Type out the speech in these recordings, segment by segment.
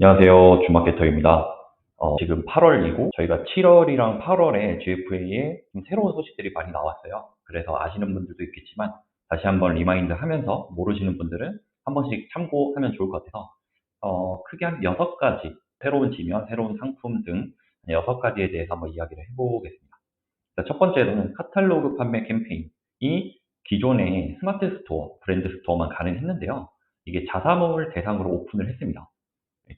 안녕하세요. 주마케터입니다. 지금 8월이고 저희가 7월이랑 8월에 GFA에 좀 새로운 소식들이 많이 나왔어요. 그래서 아시는 분들도 있겠지만 다시 한번 리마인드 하면서 모르시는 분들은 한 번씩 참고하면 좋을 것 같아서 크게 한 6가지 새로운 지면, 새로운 상품 등 6가지에 대해서 한번 이야기를 해보겠습니다. 첫 번째로는 카탈로그 판매 캠페인이 기존의 스마트 스토어, 브랜드 스토어만 가능했는데요. 이게 자사몰 대상으로 오픈을 했습니다.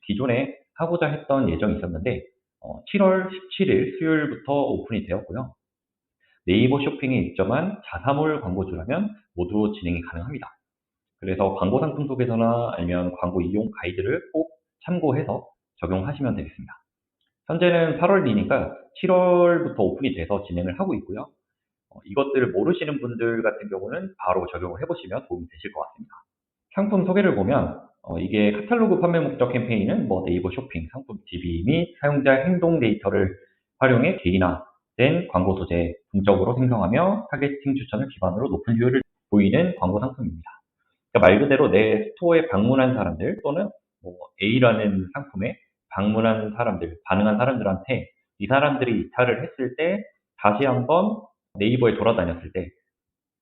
기존에 하고자 했던 예정이 있었는데 7월 17일 수요일부터 오픈이 되었고요. 네이버 쇼핑에 입점한 자사몰 광고주라면 모두 진행이 가능합니다. 그래서 광고 상품 속에서나 아니면 광고 이용 가이드를 꼭 참고해서 적용하시면 되겠습니다. 현재는 8월이니까 7월부터 오픈이 돼서 진행을 하고 있고요. 이것들을 모르시는 분들 같은 경우는 바로 적용을 해보시면 도움이 되실 것 같습니다. 상품 소개를 보면 이게 카탈로그 판매 목적 캠페인은 네이버 쇼핑, 상품 DB 및 사용자 행동 데이터를 활용해 개인화된 광고 소재 중적으로 생성하며 타겟팅 추천을 기반으로 높은 효율을 보이는 광고 상품입니다. 그러니까 말 그대로 내 스토어에 방문한 사람들 또는 A라는 상품에 방문한 사람들, 반응한 사람들한테 이 사람들이 이탈을 했을 때 다시 한번 네이버에 돌아다녔을 때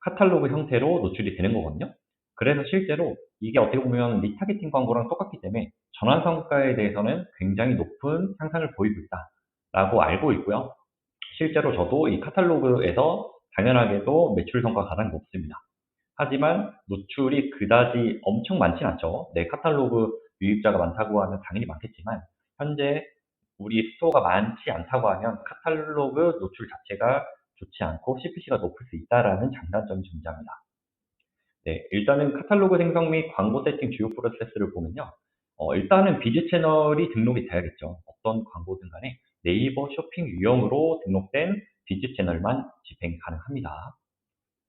카탈로그 형태로 노출이 되는 거거든요. 그래서 실제로 이게 어떻게 보면 리타게팅 광고랑 똑같기 때문에 전환 성과에 대해서는 굉장히 높은 향상을 보이고 있다라고 알고 있고요. 실제로 저도 이 카탈로그에서 당연하게도 매출 성과 가장 높습니다. 하지만 노출이 그다지 엄청 많진 않죠. 내 카탈로그 유입자가 많다고 하면 당연히 많겠지만 현재 우리 스토어가 많지 않다고 하면 카탈로그 노출 자체가 좋지 않고 CPC가 높을 수 있다라는 장단점이 존재합니다. 네, 일단은 카탈로그 생성 및 광고 세팅 주요 프로세스를 보면요. 일단은 비즈 채널이 등록이 돼야겠죠. 어떤 광고든 간에 네이버 쇼핑 유형으로 등록된 비즈 채널만 집행 가능합니다.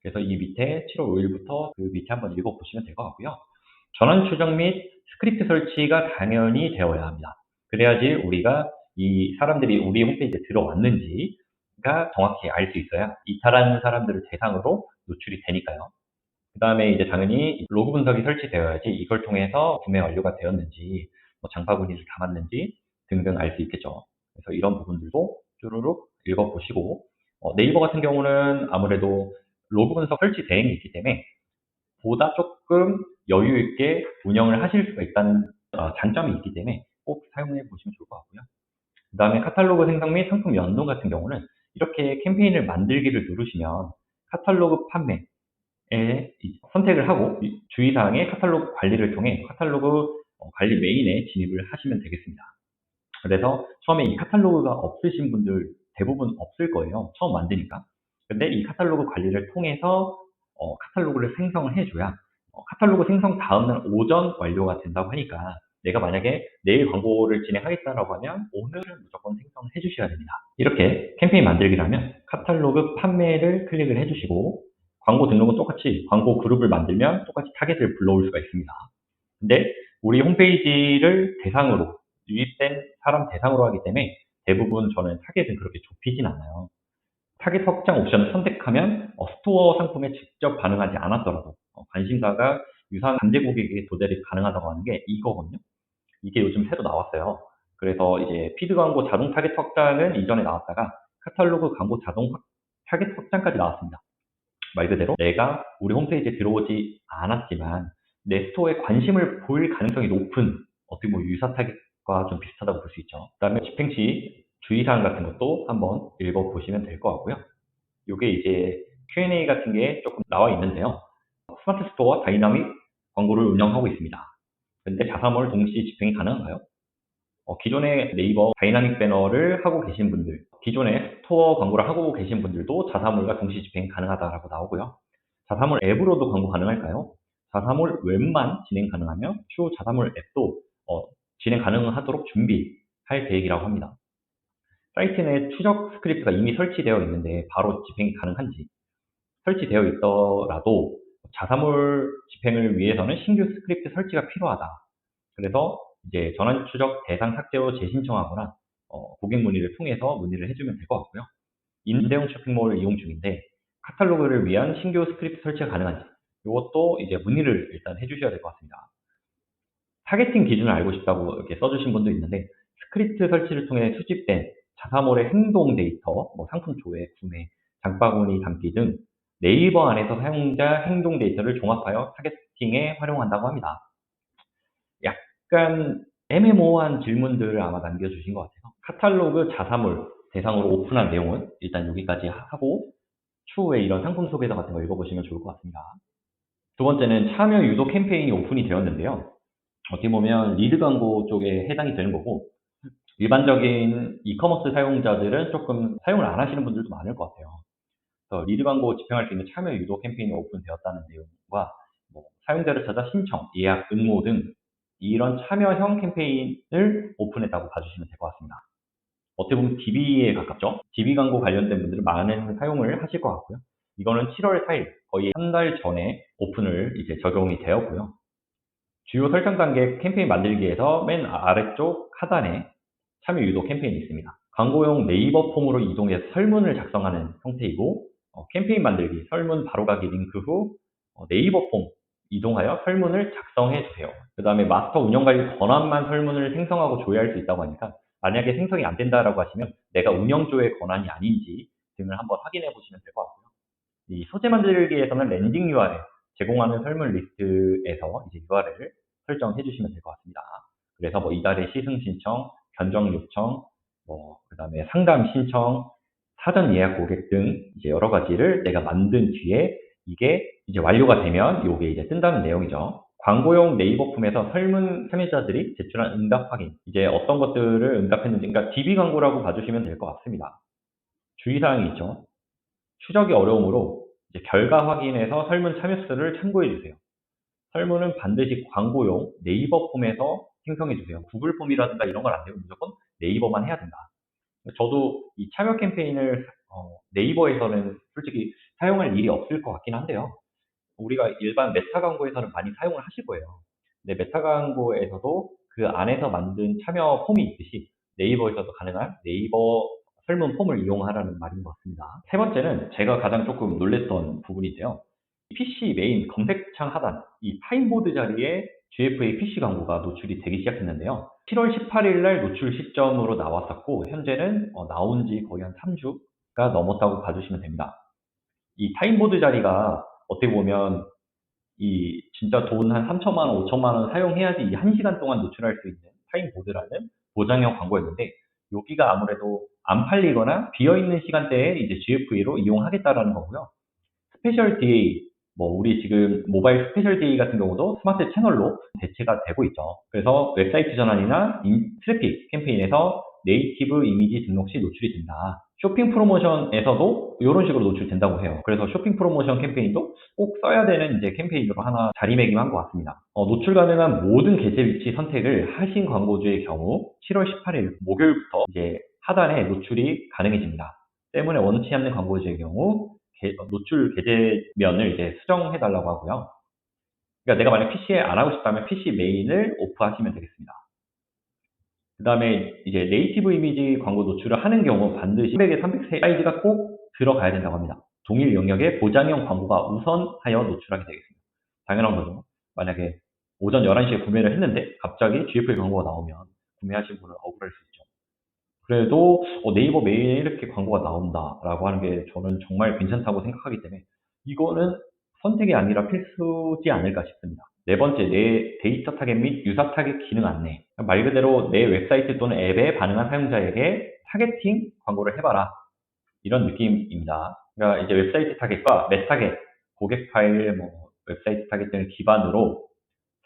그래서 이 밑에 7월 5일부터 그 밑에 한번 읽어보시면 될 것 같고요. 전원 추적 및 스크립트 설치가 당연히 되어야 합니다. 그래야지 우리가 이 사람들이 우리 홈페이지에 들어왔는지가 정확히 알 수 있어야 이탈하는 사람들을 대상으로 노출이 되니까요. 그 다음에 이제 당연히 로그 분석이 설치되어야지 이걸 통해서 구매 완료가 되었는지, 장바구니를 담았는지 등등 알 수 있겠죠. 그래서 이런 부분들도 쭈루룩 읽어보시고, 네이버 같은 경우는 아무래도 로그 분석 설치 대행이 있기 때문에 보다 조금 여유 있게 운영을 하실 수가 있다는 장점이 있기 때문에 꼭 사용해 보시면 좋을 것 같고요. 그 다음에 카탈로그 생성 및 상품 연동 같은 경우는 이렇게 캠페인을 만들기를 누르시면 카탈로그 판매에 선택을 하고 주의사항의 카탈로그 관리를 통해 카탈로그 관리 메인에 진입을 하시면 되겠습니다. 그래서 처음에 이 카탈로그가 없으신 분들 대부분 없을 거예요. 처음 만드니까. 근데 이 카탈로그 관리를 통해서 카탈로그를 생성을 해줘야 카탈로그 생성 다음날 오전 완료가 된다고 하니까 내가 만약에 내일 광고를 진행하겠다라고 하면 오늘은 무조건 생성을 해주셔야 됩니다. 이렇게 캠페인 만들기를 하면 카탈로그 판매를 클릭을 해주시고 광고 등록은 똑같이 광고 그룹을 만들면 똑같이 타겟을 불러올 수가 있습니다. 근데 우리 홈페이지를 대상으로 유입된 사람 대상으로 하기 때문에 대부분 저는 타겟은 그렇게 좁히진 않아요. 타겟 확장 옵션을 선택하면 스토어 상품에 직접 반응하지 않았더라도 관심사가 유사한 잠재 고객에게 도달이 가능하다고 하는 게 이거거든요. 이게 요즘 새로 나왔어요. 그래서 이제 피드 광고 자동 타겟 확장은 이전에 나왔다가 카탈로그 광고 자동 타겟 확장까지 나왔습니다. 말 그대로 내가 우리 홈페이지에 들어오지 않았지만 내 스토어에 관심을 보일 가능성이 높은 어떻게 유사 타겟과 좀 비슷하다고 볼 수 있죠. 그다음에 집행 시 주의사항 같은 것도 한번 읽어보시면 될 것 같고요. 이게 이제 Q&A 같은 게 조금 나와 있는데요. 스마트 스토어 다이나믹 광고를 운영하고 있습니다. 근데 자사몰 동시 집행이 가능한가요? 기존에 네이버 다이나믹 배너를 하고 계신 분들, 기존에 스토어 광고를 하고 계신 분들도 자사몰과 동시 집행이 가능하다라고 나오고요. 자사몰 앱으로도 광고 가능할까요? 자사몰 웹만 진행 가능하며 추후 자사몰 앱도 진행 가능하도록 준비할 계획이라고 합니다. 사이트 내 추적 스크립트가 이미 설치되어 있는데 바로 집행이 가능한지, 설치되어 있더라도 자사몰 집행을 위해서는 신규 스크립트 설치가 필요하다. 그래서 이제 전환 추적 대상 삭제로 재신청하거나 고객 문의를 통해서 문의를 해주면 될 것 같고요. 임대용 쇼핑몰을 이용 중인데 카탈로그를 위한 신규 스크립트 설치가 가능한지 이것도 이제 문의를 일단 해주셔야 될 것 같습니다. 타겟팅 기준을 알고 싶다고 이렇게 써주신 분도 있는데 스크립트 설치를 통해 수집된 자사몰의 행동 데이터, 뭐 상품 조회, 구매, 장바구니 담기 등 네이버 안에서 사용자 행동 데이터를 종합하여 타겟팅에 활용한다고 합니다. 약간 애매모호한 질문들을 아마 남겨주신 것 같아요. 카탈로그 자사몰 대상으로 오픈한 내용은 일단 여기까지 하고 추후에 이런 상품 소개서 같은 거 읽어보시면 좋을 것 같습니다. 두 번째는 참여 유도 캠페인이 오픈이 되었는데요. 어떻게 보면 리드 광고 쪽에 해당이 되는 거고 일반적인 이커머스 사용자들은 조금 사용을 안 하시는 분들도 많을 것 같아요. 그래서 리드 광고 집행할 수 있는 참여 유도 캠페인이 오픈되었다는 내용과 뭐 사용자를 찾아 신청, 예약, 응모 등 이런 참여형 캠페인을 오픈했다고 봐주시면 될 것 같습니다. 어떻게 보면 DB에 가깝죠. DB 광고 관련된 분들은 많은 사용을 하실 것 같고요. 이거는 7월 4일, 거의 한 달 전에 오픈을 이제 적용이 되었고요. 주요 설정 단계 캠페인 만들기에서 맨 아래쪽 하단에 참여 유도 캠페인이 있습니다. 광고용 네이버 폼으로 이동해서 설문을 작성하는 형태이고 캠페인 만들기, 설문 바로가기 링크 후 네이버 폼 이동하여 설문을 작성해 주세요. 그 다음에 마스터 운영관리 권한만 설문을 생성하고 조회할 수 있다고 하니까 만약에 생성이 안 된다라고 하시면 내가 운영조회 권한이 아닌지 등을 한번 확인해 보시면 될 것 같고요. 이 소재 만들기에서는 랜딩 URL 제공하는 설문 리스트에서 이제 URL을 설정해 주시면 될 것 같습니다. 그래서 뭐 이달의 시승 신청, 견적 요청, 뭐 그다음에 상담 신청, 사전 예약 고객 등 이제 여러 가지를 내가 만든 뒤에 이게 이제 완료가 되면 이게 이제 뜬다는 내용이죠. 광고용 네이버 폼에서 설문 참여자들이 제출한 응답 확인, 이제 어떤 것들을 응답했는지, 그러니까 DB 광고라고 봐주시면 될 것 같습니다. 주의사항이 있죠. 추적이 어려우므로 이제 결과 확인에서 설문 참여 수를 참고해 주세요. 설문은 반드시 광고용 네이버 폼에서 생성해 주세요. 구글 폼이라든가 이런 건 안 되고 무조건 네이버만 해야 된다. 저도 이 참여 캠페인을 네이버에서는 솔직히 사용할 일이 없을 것 같긴 한데요. 우리가 일반 메타 광고에서는 많이 사용을 하실 거예요. 근데 메타 광고에서도 그 안에서 만든 참여 폼이 있듯이 네이버에서도 가능한 네이버 설문 폼을 이용하라는 말인 것 같습니다. 세 번째는 제가 가장 조금 놀랬던 부분인데요. PC 메인 검색창 하단, 이 타임보드 자리에 GFA PC 광고가 노출이 되기 시작했는데요. 7월 18일 날 노출 시점으로 나왔었고, 현재는 나온 지 거의 한 3주가 넘었다고 봐주시면 됩니다. 이 타임보드 자리가 어떻게 보면 이 진짜 돈 한 3천만 원, 5천만 원 사용해야지 이 1시간 동안 노출할 수 있는 타임보드라는 보장형 광고였는데 여기가 아무래도 안 팔리거나 비어있는 시간대에 이제 GFA로 이용하겠다라는 거고요. 스페셜 DA, 뭐 우리 지금 모바일 스페셜 DA 같은 경우도 스마트 채널로 대체가 되고 있죠. 그래서 웹사이트 전환이나 트래픽 캠페인에서 네이티브 이미지 등록 시 노출이 된다. 쇼핑 프로모션에서도 이런 식으로 노출된다고 해요. 그래서 쇼핑 프로모션 캠페인도 꼭 써야 되는 이제 캠페인으로 하나 자리매김한 것 같습니다. 노출 가능한 모든 게재 위치 선택을 하신 광고주의 경우 7월 18일 목요일부터 이제 하단에 노출이 가능해집니다. 때문에 원치 않는 광고주의 경우 노출 게재면을 이제 수정해 달라고 하고요. 그러니까 내가 만약 PC에 안 하고 싶다면 PC 메인을 오프하시면 되겠습니다. 그 다음에 이제 네이티브 이미지 광고 노출을 하는 경우 반드시 300에 300 사이즈가 꼭 들어가야 된다고 합니다. 동일 영역에 보장형 광고가 우선하여 노출하게 되겠습니다. 당연한 거죠. 만약에 오전 11시에 구매를 했는데 갑자기 GFA 광고가 나오면 구매하신 분은 억울할 수 있죠. 그래도 네이버 메일에 이렇게 광고가 나온다라고 하는 게 저는 정말 괜찮다고 생각하기 때문에 이거는 선택이 아니라 필수지 않을까 싶습니다. 네 번째, 내 데이터 타겟 및 유사 타겟 기능 안내. 말 그대로 내 웹사이트 또는 앱에 반응한 사용자에게 타겟팅 광고를 해봐라. 이런 느낌입니다. 그러니까 이제 웹사이트 타겟과 메타겟, 고객 파일, 뭐 웹사이트 타겟 등을 기반으로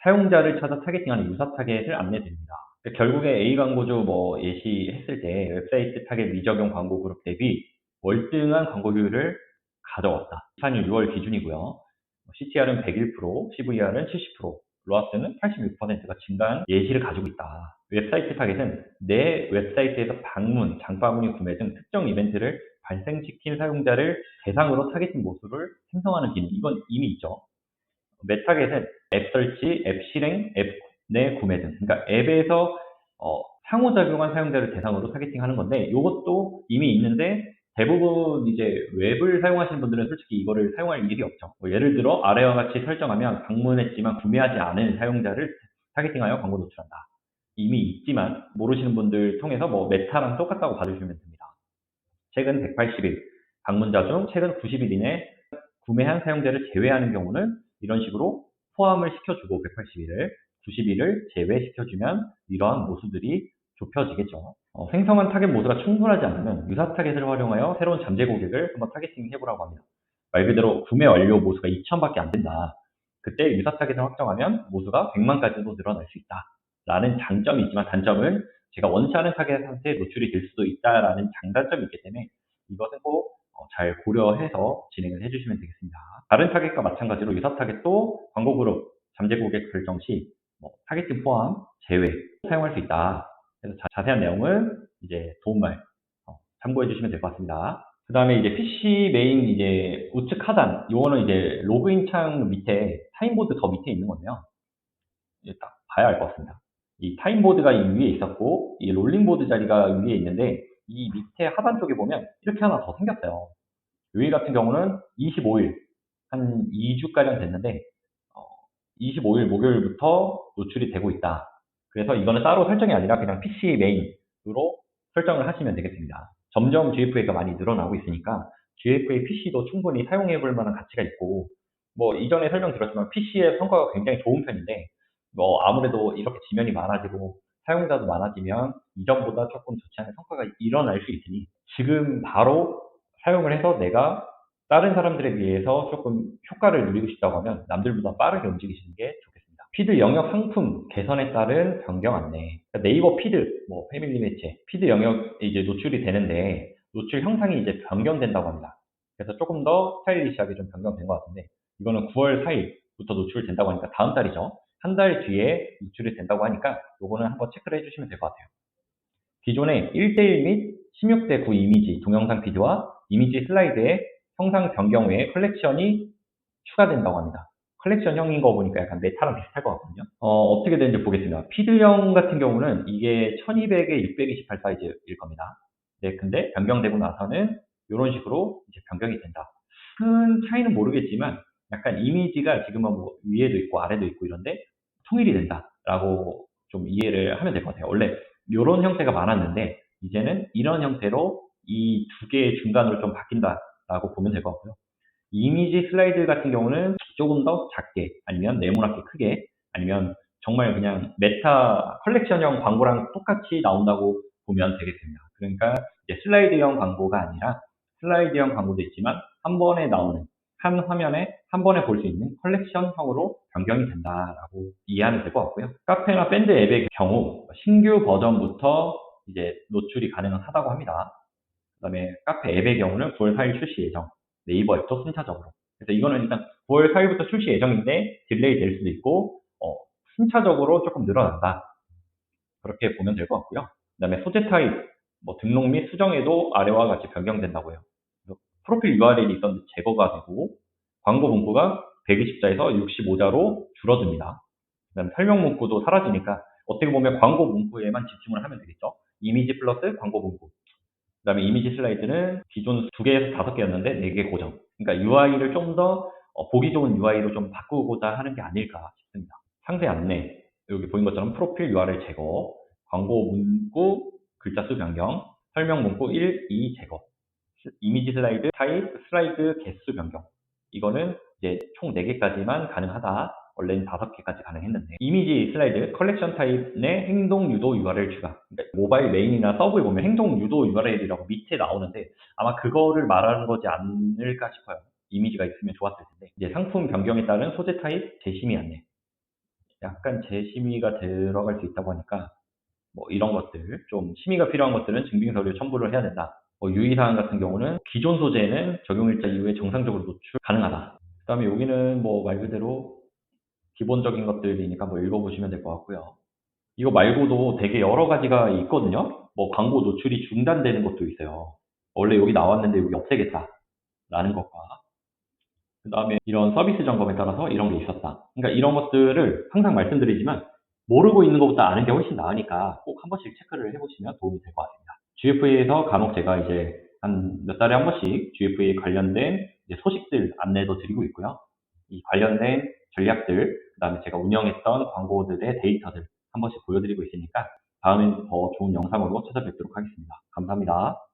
사용자를 찾아 타겟팅하는 유사 타겟을 안내드립니다. 결국에 A 광고주 뭐 예시했을 때 웹사이트 타겟 미적용 광고 그룹 대비 월등한 광고 효율을 가져왔다. 24년 6월 기준이고요. CTR은 101%, CVR은 70%, 로아스는 86%가 증가한 예시를 가지고 있다. 웹사이트 타겟은 내 웹사이트에서 방문, 장바구니 구매 등 특정 이벤트를 발생시킨 사용자를 대상으로 타겟팅 모습을 생성하는 기능. 이건 이미 있죠. 메타겟은 앱 설치, 앱 실행, 앱 내 구매 등. 그러니까 앱에서 상호작용한 사용자를 대상으로 타겟팅하는 건데 이것도 이미 있는데 대부분 이제 웹을 사용하시는 분들은 솔직히 이거를 사용할 일이 없죠. 예를 들어 아래와 같이 설정하면 방문했지만 구매하지 않은 사용자를 타겟팅하여 광고 노출한다. 이미 있지만 모르시는 분들 통해서 뭐 메타랑 똑같다고 봐주시면 됩니다. 최근 180일, 방문자 중 최근 90일 이내 구매한 사용자를 제외하는 경우는 이런 식으로 포함을 시켜주고 180일을, 90일을 제외시켜주면 이러한 모수들이 좁혀지겠죠. 생성한 타겟 모수가 충분하지 않으면 유사 타겟을 활용하여 새로운 잠재 고객을 한번 타겟팅 해보라고 합니다. 말 그대로 구매 완료 모수가 2,000밖에 안 된다. 그때 유사 타겟을 확정하면 모수가 100만까지도 늘어날 수 있다. 라는 장점이 있지만 단점은 제가 원치 않은 타겟한테 노출이 될 수도 있다라는 장단점이 있기 때문에 이것은 꼭 잘 고려해서 진행을 해주시면 되겠습니다. 다른 타겟과 마찬가지로 유사 타겟도 광고 그룹, 잠재 고객 설정 시 타겟팅 포함, 제외 사용할 수 있다. 그래서 자세한 내용은 이제 도움말 참고해 주시면 될 것 같습니다. 그 다음에 이제 PC 메인 이제 우측 하단, 요거는 이제 로그인 창 밑에 타임보드 더 밑에 있는 건데요. 이제 딱 봐야 알 것 같습니다. 이 타임보드가 이 위에 있었고, 이 롤링보드 자리가 위에 있는데, 이 밑에 하단 쪽에 보면 이렇게 하나 더 생겼어요. 여기 같은 경우는 25일, 한 2주가량 됐는데, 25일 목요일부터 노출이 되고 있다. 그래서 이거는 따로 설정이 아니라 그냥 PC 메인으로 설정을 하시면 되겠습니다. 점점 GFA가 많이 늘어나고 있으니까 GFA PC도 충분히 사용해 볼 만한 가치가 있고, 뭐 이전에 설명드렸지만 PC의 성과가 굉장히 좋은 편인데, 뭐 아무래도 이렇게 지면이 많아지고 사용자도 많아지면 이전보다 조금 좋지 않은 성과가 일어날 수 있으니 지금 바로 사용을 해서 내가 다른 사람들에 비해서 조금 효과를 누리고 싶다고 하면 남들보다 빠르게 움직이시는 게 좋겠습니다. 피드 영역 상품 개선에 따른 변경 안내. 그러니까 네이버 피드, 뭐 패밀리 매체, 피드 영역 이제 노출이 되는데 노출 형상이 이제 변경된다고 합니다. 그래서 조금 더 스타일리시하게 좀 변경된 것 같은데 이거는 9월 4일부터 노출된다고 하니까 다음 달이죠. 한 달 뒤에 노출이 된다고 하니까 요거는 한번 체크를 해주시면 될 것 같아요. 기존의 1대1 및 16대9 이미지 동영상 피드와 이미지 슬라이드의 형상 변경 외에 컬렉션이 추가된다고 합니다. 컬렉션형인 거 보니까 약간 메타랑 비슷할 것 같거든요. 어떻게 되는지 보겠습니다. 피드형 같은 경우는 이게 1200에 628 사이즈일 겁니다. 네, 근데 변경되고 나서는 이런 식으로 이제 변경이 된다. 큰 차이는 모르겠지만 약간 이미지가 지금은 뭐 위에도 있고 아래도 있고 이런데 통일이 된다라고 좀 이해를 하면 될 것 같아요. 원래 이런 형태가 많았는데 이제는 이런 형태로 이 두 개의 중간으로 좀 바뀐다라고 보면 될 것 같고요. 이미지 슬라이드 같은 경우는 조금 더 작게 아니면 네모나게 크게 아니면 정말 그냥 메타 컬렉션형 광고랑 똑같이 나온다고 보면 되겠습니다. 그러니까 이제 슬라이드형 광고가 아니라 슬라이드형 광고도 있지만 한 번에 나오는 한 화면에 한 번에 볼 수 있는 컬렉션형으로 변경이 된다라고 이해하면 될 것 같고요. 카페나 밴드 앱의 경우 신규 버전부터 이제 노출이 가능하다고 합니다. 그다음에 카페 앱의 경우는 9월 4일 출시 예정. 네이버 앱도 순차적으로. 그래서 이거는 일단 9월 4일부터 출시 예정인데 딜레이 될 수도 있고 순차적으로 조금 늘어난다. 그렇게 보면 될 것 같고요. 그다음에 소재 타입, 뭐 등록 및 수정에도 아래와 같이 변경된다고요. 프로필 URL이 있었는데 제거가 되고 광고 문구가 120자에서 65자로 줄어듭니다. 그다음에 설명 문구도 사라지니까 어떻게 보면 광고 문구에만 집중을 하면 되겠죠. 이미지 플러스 광고 문구. 그다음에 이미지 슬라이드는 기존 2개에서 5개였는데 4개 고정. 그러니까 UI를 좀 더 보기 좋은 UI로 좀 바꾸고자 하는 게 아닐까 싶습니다. 상세 안내, 여기 보인 것처럼 프로필 URL 제거, 광고 문구 글자 수 변경, 설명 문구 1, 2 제거, 이미지 슬라이드 타입, 슬라이드 개수 변경. 이거는 이제 총 4개까지만 가능하다. 원래는 5개까지 가능했는데 이미지 슬라이드 컬렉션 타입 내 행동 유도 URL 추가. 그러니까 모바일 메인이나 서브에 보면 행동 유도 URL이라고 밑에 나오는데 아마 그거를 말하는 거지 않을까 싶어요. 이미지가 있으면 좋았을 텐데 이제 상품 변경에 따른 소재 타입 재심의 안내. 약간 재심의가 들어갈 수 있다고 하니까 뭐 이런 것들 좀 심의가 필요한 것들은 증빙 서류 첨부를 해야 된다. 유의사항 같은 경우는 기존 소재는 적용일자 이후에 정상적으로 노출 가능하다. 그다음에 여기는 뭐 말 그대로 기본적인 것들이니까 뭐 읽어보시면 될 것 같고요. 이거 말고도 되게 여러 가지가 있거든요. 뭐 광고 노출이 중단되는 것도 있어요. 원래 여기 나왔는데 여기 없애겠다라는 것과 그다음에 이런 서비스 점검에 따라서 이런 게 있었다. 그러니까 이런 것들을 항상 말씀드리지만 모르고 있는 것보다 아는 게 훨씬 나으니까 꼭 한 번씩 체크를 해보시면 도움이 될 것 같습니다. GFA에서 간혹 제가 이제 한 몇 달에 한 번씩 GFA 관련된 이제 소식들 안내도 드리고 있고요. 이 관련된 전략들, 그다음에 제가 운영했던 광고들의 데이터들 한 번씩 보여드리고 있으니까 다음엔 더 좋은 영상으로 찾아뵙도록 하겠습니다. 감사합니다.